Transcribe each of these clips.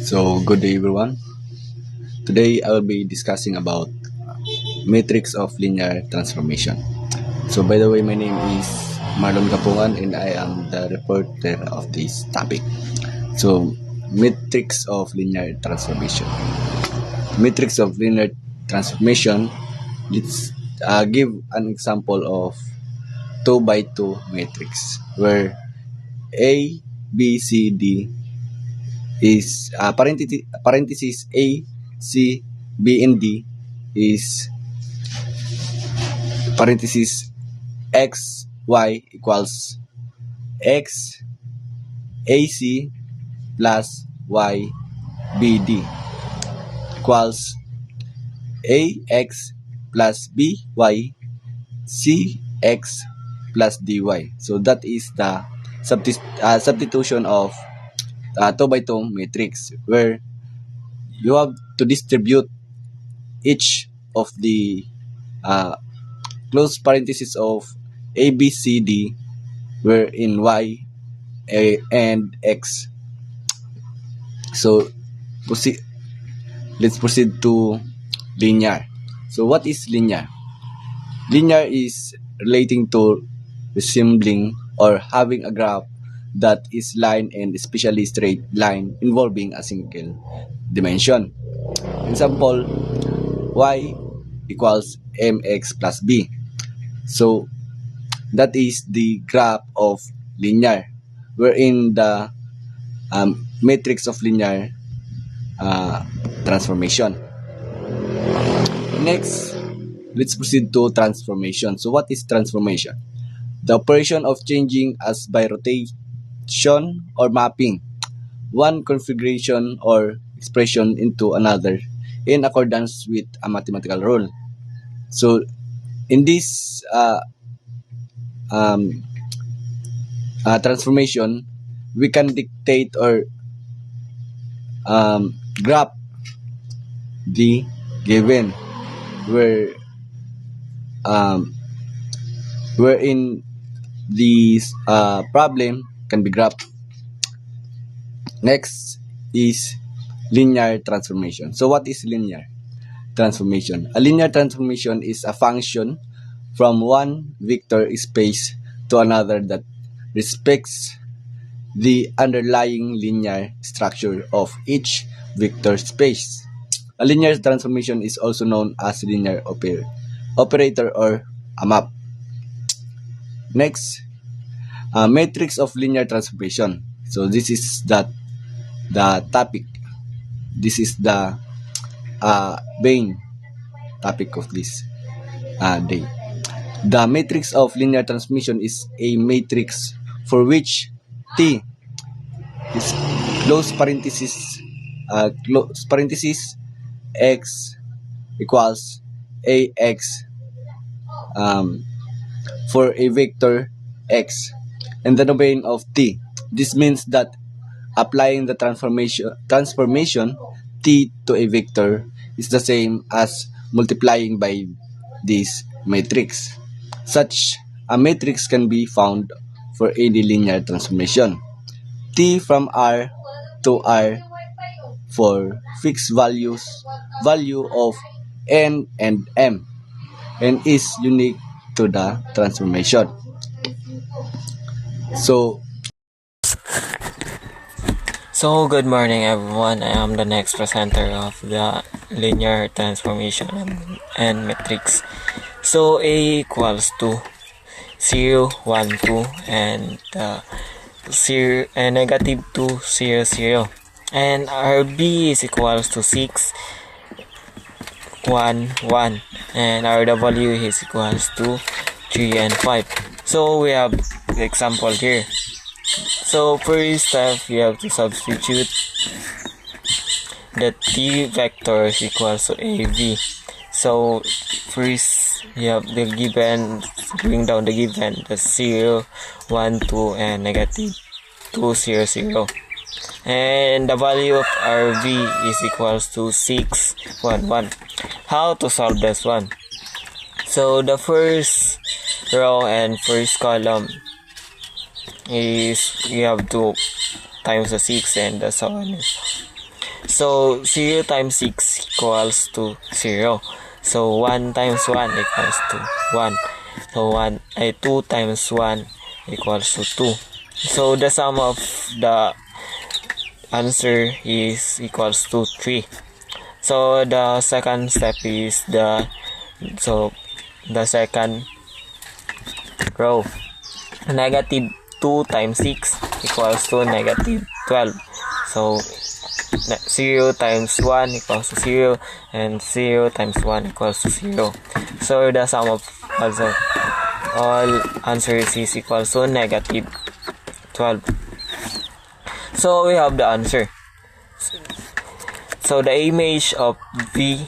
So, good day everyone. Today I will be discussing about matrix of linear transformation. So, by the way, my name is Marlon Kapungan and I am the reporter of this topic. So, matrix of linear transformation. Matrix of linear transformation, let's give an example of 2 by 2 matrix where A, B, C, D is parenthesis A, C, B, and D is parenthesis X, Y equals X, AC plus Y, BD equals AX plus BY, CX plus DY. So that is the substitution of 2 by 2 matrix where you have to distribute each of the close parenthesis of A, B, C, D where in Y and X. So let's proceed to linear. So what is linear? Linear is relating to resembling or having a graph that is line and especially straight line involving a single dimension. Example, y equals mx plus b. So that is the graph of linear wherein the matrix of linear transformation. Next, let's proceed to transformation. So what is transformation? The operation of changing as by rotation or mapping one configuration or expression into another in accordance with a mathematical rule. So in this transformation, we can dictate or graph the given wherein this problem can be graphed. Next is linear transformation. So what is linear transformation? A linear transformation is a function from one vector space to another that respects the underlying linear structure of each vector space. A linear transformation is also known as linear operator or a map. Next, matrix of linear transformation. So this is the topic. This is the main topic of this day. The matrix of linear transformation is a matrix for which T is close parenthesis x equals ax for a vector x in the domain of T. This means that applying the transformation T to a vector is the same as multiplying by this matrix. Such a matrix can be found for any linear transformation. T from R to R for fixed value of n and m and is unique to the transformation. So good morning everyone. I am the next presenter of the linear transformation and matrix. So A equals to 0, 1, 2 and 0 and negative 2, 0, 0. And RB is equals to 6, 1, 1 and RW is equals to 3 and 5. So we have the example here. So first step, you have to substitute the T vector is equals to AV. So first you have the given, bring down the given, the 0, 1, 2 and negative 2, 0, 0. And the value of RV is equals to 6, 1, 1. How to solve this one? So the first row and first column is you have to times the 6 and the so on. So 0 times 6 equals to 0. So 1 times 1 equals to 1. So 2 times 1 equals to 2. So the sum of the answer is equals to 3. So the second step is the second row. Negative 2 times 6 equals to negative 12. So 0 times 1 equals to 0, and 0 times 1 equals to 0. So the sum of all answers is equals to negative 12. So we have the answer. So the image of v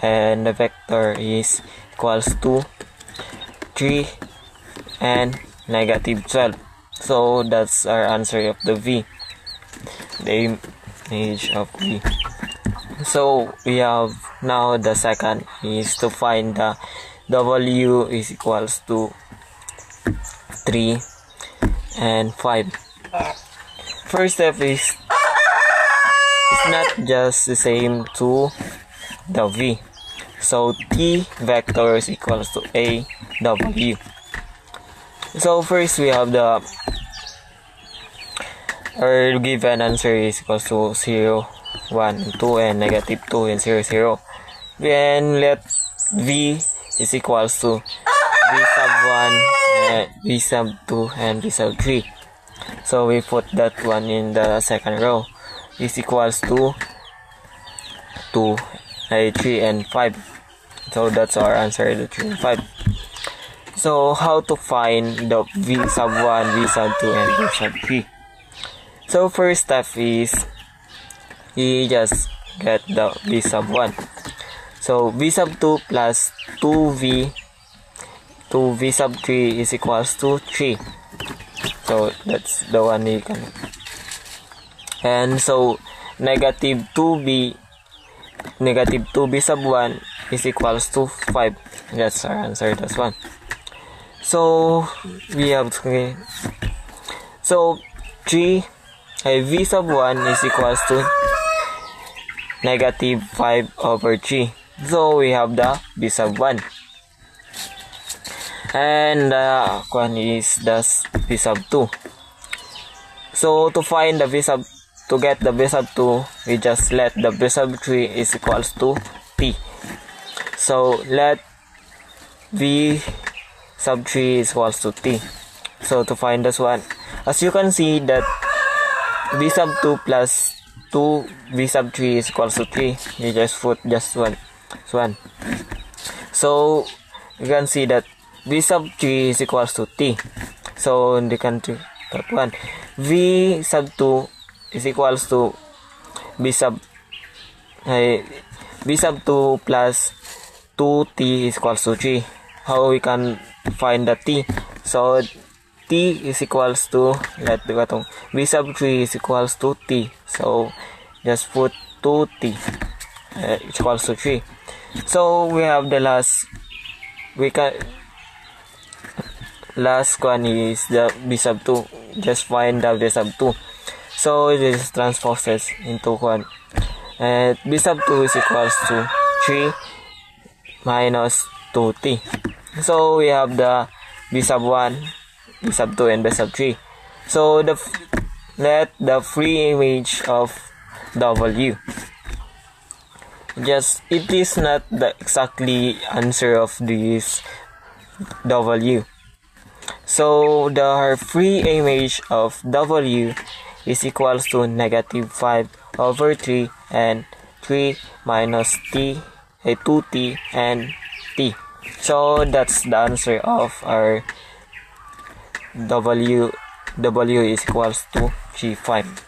and the vector is equals to 3 and negative 12. So that's our answer of the v, the image of v. So we have now the second is to find the w is equals to 3 and 5. First step is not just the same to the v. So t vector is equals to a w. So first we have our given answer is equals to 0, 1, and 2, and negative 2 and 0, 0. Then let v is equals to v sub 1, v sub 2, and v sub 3. So we put that one in the second row. Is equals to 2, 3, and 5. So that's our answer, the 3 and 5. So how to find the v sub 1, v sub 2, and v sub 3? So first step is we just get the v sub 1. So v sub 2 plus 2v sub 3 is equals to 3. So that's the one we can. And so negative 2b sub 1 is equals to 5. That's our answer, that's one. So we have to, so 3 v sub 1 is equals to negative 5 over 3. So we have the v sub 1. And the one is the v sub 2. So to find the to get the v sub 2, we just let the v sub 3 is equals to t. So let v sub 3 is equals to t. So to find this one, as you can see that v sub 2 plus 2 v sub 3 is equals to 3. You just put just one. So you can see that v sub 3 is equals to t. So they can do that one. V sub 2 is equals to v sub 2 plus 2t is equals to 3. How we can find the t? So t is equals to, v sub 3 is equals to t. So just put 2t is equals to 3. So we have the last one is the v sub 2. Just find the v sub 2. So it is transposes into 1. And v sub 2 is equals to 3 minus 2t. So we have the v sub 1, v sub 2, and v sub 3. So let the free image of w. Just it is not the exactly answer of this w. So the free image of w is equals to negative 5 over 3 and 3 minus t, 2t and t. So that's the answer of our w is equals to 3, 5.